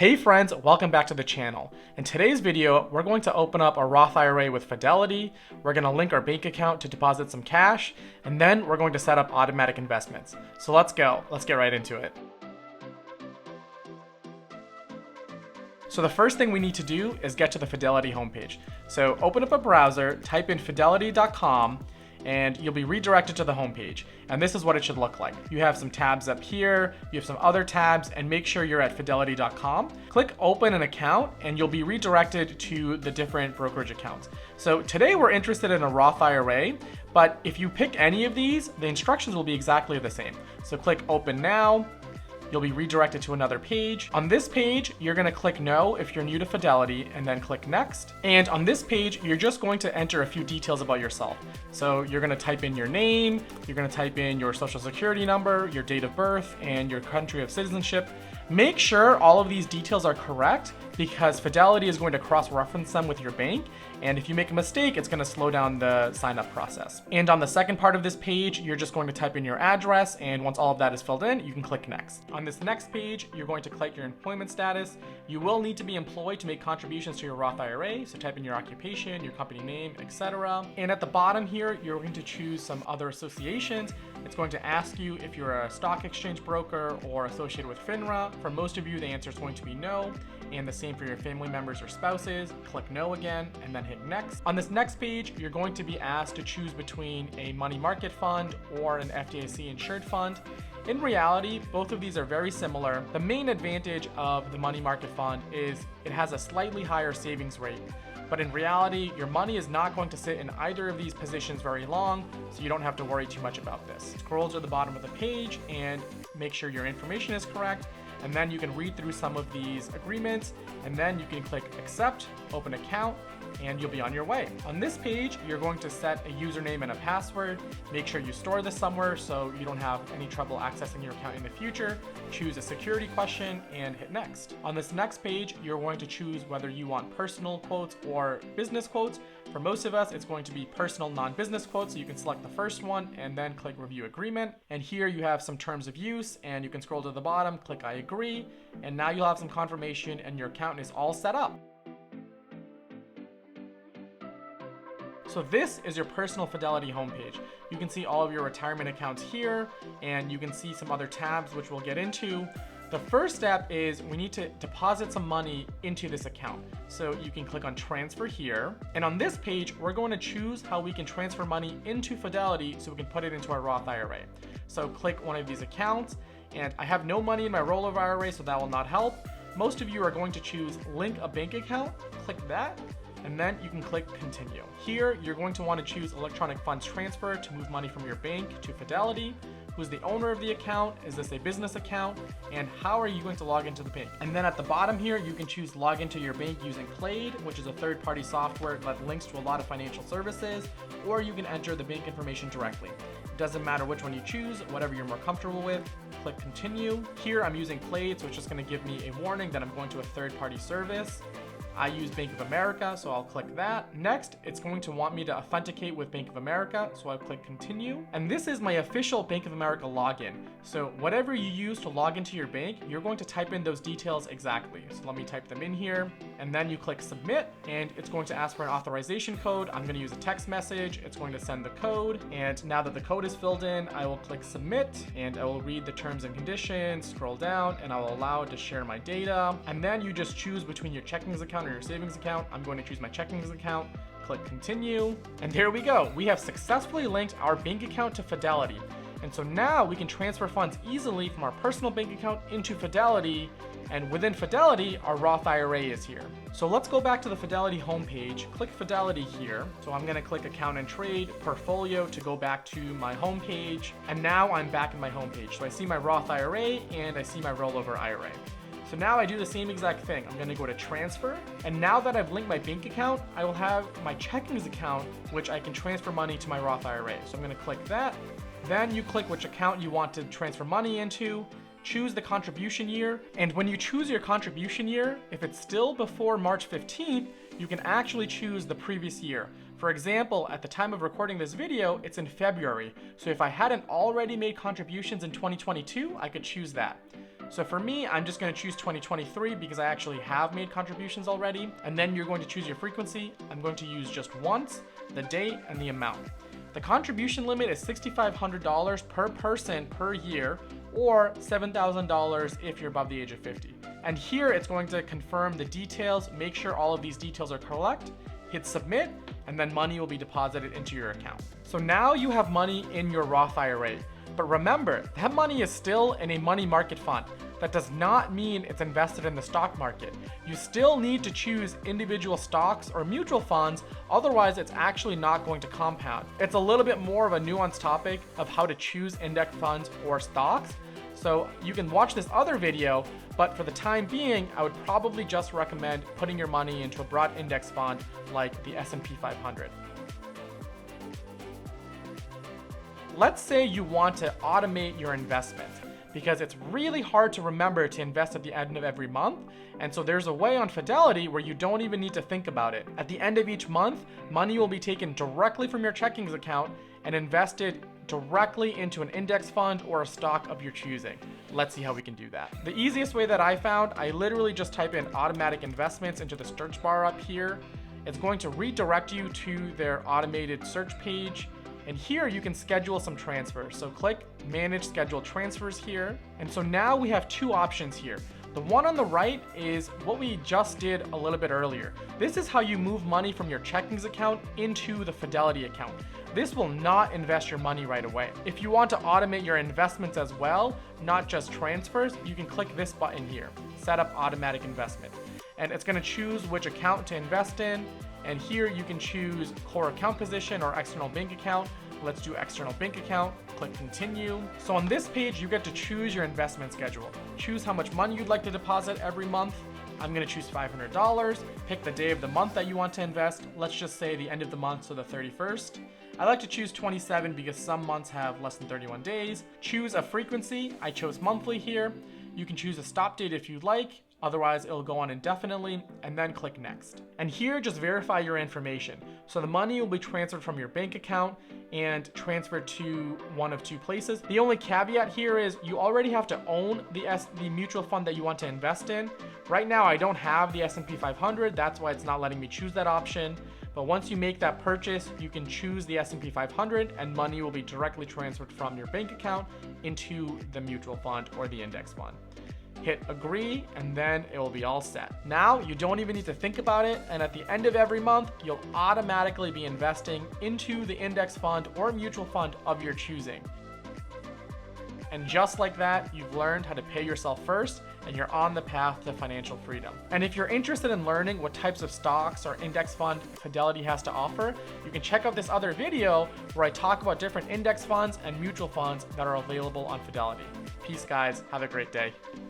Hey friends, welcome back to the channel. In today's video, we're going to open up a Roth IRA with Fidelity, we're going to link our bank account to deposit some cash, and then we're going to set up automatic investments. So let's go, let's get right into it. So the first thing we need to do is get to the Fidelity homepage. So open up a browser, type in fidelity.com, and you'll be redirected to the homepage. And this is what it should look like. You have some tabs up here, you have some other tabs, and make sure you're at fidelity.com. Click open an account and you'll be redirected to the different brokerage accounts. So today we're interested in a Roth IRA, but if you pick any of these, the instructions will be exactly the same. So click open now. You'll be redirected to another page. On this page, you're gonna click no if you're new to Fidelity and then click next. And on this page, you're just going to enter a few details about yourself. So you're gonna type in your name, you're gonna type in your social security number, your date of birth, and your country of citizenship. Make sure all of these details are correct because Fidelity is going to cross-reference them with your bank. And if you make a mistake, it's gonna slow down the sign-up process. And on the second part of this page, you're just going to type in your address, and once all of that is filled in, you can click next. On this next page, you're going to click your employment status. You will need to be employed to make contributions to your Roth IRA, so type in your occupation, your company name, etc. And at the bottom here, you're going to choose some other associations. It's going to ask you if you're a stock exchange broker or associated with FINRA. For most of you, the answer is going to be no, and the same for your family members or spouses. Click no again, and then hit next. On this next page, you're going to be asked to choose between a money market fund or an FDIC insured fund. In reality, both of these are very similar. The main advantage of the money market fund is it has a slightly higher savings rate. But in reality, your money is not going to sit in either of these positions very long, so you don't have to worry too much about this. Scroll to the bottom of the page and make sure your information is correct, and then you can read through some of these agreements, and then you can click accept, open account, and you'll be on your way. On this page, you're going to set a username and a password. Make sure you store this somewhere so you don't have any trouble accessing your account in the future. Choose a security question and hit next. On this next page, you're going to choose whether you want personal quotes or business quotes. For most of us, it's going to be personal non-business quotes, so you can select the first one and then click review agreement. And here you have some terms of use, and you can scroll to the bottom, click I agree, and now you'll have some confirmation and your account is all set up. So this is your personal Fidelity homepage. You can see all of your retirement accounts here, and you can see some other tabs which we'll get into. The first step is we need to deposit some money into this account. So you can click on transfer here. And on this page, we're going to choose how we can transfer money into Fidelity so we can put it into our Roth IRA. So click one of these accounts, and I have no money in my rollover IRA, so that will not help. Most of you are going to choose link a bank account, click that, and then you can click continue. Here, you're going to want to choose electronic funds transfer to move money from your bank to Fidelity. Who's the owner of the account? Is this a business account? And how are you going to log into the bank? And then at the bottom here, you can choose log into your bank using Plaid, which is a third-party software that links to a lot of financial services, or you can enter the bank information directly. It doesn't matter which one you choose, whatever you're more comfortable with. Click continue. Here I'm using Plaid, so it's just going to give me a warning that I'm going to a third-party service. I use Bank of America, so I'll click that. Next, it's going to want me to authenticate with Bank of America, so I'll click continue. And this is my official Bank of America login. So whatever you use to log into your bank, you're going to type in those details exactly. So let me type them in here, and then you click submit, and it's going to ask for an authorization code. I'm going to use a text message. It's going to send the code, and now that the code is filled in, I will click submit, and I will read the terms and conditions, scroll down, and I will allow it to share my data. And then you just choose between your checkings account or your savings account. I'm going to choose my checkings account, click continue, and there we go. We have successfully linked our bank account to Fidelity. And so now we can transfer funds easily from our personal bank account into Fidelity, and within Fidelity, our Roth IRA is here. So let's go back to the Fidelity homepage, click Fidelity here. So I'm gonna click account and trade, portfolio to go back to my homepage, and now I'm back in my homepage. So I see my Roth IRA and I see my rollover IRA. So now I do the same exact thing. I'm gonna go to transfer, and now that I've linked my bank account, I will have my checkings account, which I can transfer money to my Roth IRA. So I'm gonna click that. Then you click which account you want to transfer money into, choose the contribution year, and when you choose your contribution year, if it's still before March 15th, you can actually choose the previous year. For example, at the time of recording this video, it's in February. So if I hadn't already made contributions in 2022, I could choose that. So for me, I'm just going to choose 2023 because I actually have made contributions already. And then you're going to choose your frequency. I'm going to use just once, the date, and the amount. The contribution limit is $6,500 per person per year, or $7,000 if you're above the age of 50. And here it's going to confirm the details, make sure all of these details are correct, hit submit, and then money will be deposited into your account. So now you have money in your Roth IRA. But remember, that money is still in a money market fund. That does not mean it's invested in the stock market. You still need to choose individual stocks or mutual funds, otherwise it's actually not going to compound. It's a little bit more of a nuanced topic of how to choose index funds or stocks. So you can watch this other video, but for the time being, I would probably just recommend putting your money into a broad index fund like the S&P 500. Let's say you want to automate your investment because it's really hard to remember to invest at the end of every month. And so there's a way on Fidelity where you don't even need to think about it. At the end of each month, money will be taken directly from your checkings account and invested directly into an index fund or a stock of your choosing. Let's see how we can do that. The easiest way that I found, I literally just type in automatic investments into the search bar up here. It's going to redirect you to their automated search page. And here you can schedule some transfers. So click manage scheduled transfers here. And so now we have two options here. The one on the right is what we just did a little bit earlier. This is how you move money from your checkings account into the Fidelity account. This will not invest your money right away. If you want to automate your investments as well, not just transfers, you can click this button here, set up automatic investment. And it's gonna choose which account to invest in. And here you can choose core account position or external bank account. Let's do external bank account, click continue. So on this page, you get to choose your investment schedule. Choose how much money you'd like to deposit every month. I'm gonna choose $500. Pick the day of the month that you want to invest. Let's just say the end of the month, so the 31st. I like to choose 27 because some months have less than 31 days. Choose a frequency. I chose monthly here. You can choose a stop date if you'd like. Otherwise, it'll go on indefinitely, and then click next. And here, just verify your information. So the money will be transferred from your bank account and transferred to one of two places. The only caveat here is you already have to own the mutual fund that you want to invest in. Right now, I don't have the S&P 500. That's why it's not letting me choose that option. But once you make that purchase, you can choose the S&P 500 and money will be directly transferred from your bank account into the mutual fund or the index fund. Hit agree, and then it will be all set. Now, you don't even need to think about it, and at the end of every month, you'll automatically be investing into the index fund or mutual fund of your choosing. And just like that, you've learned how to pay yourself first, and you're on the path to financial freedom. And if you're interested in learning what types of stocks or index fund Fidelity has to offer, you can check out this other video where I talk about different index funds and mutual funds that are available on Fidelity. Peace, guys. Have a great day.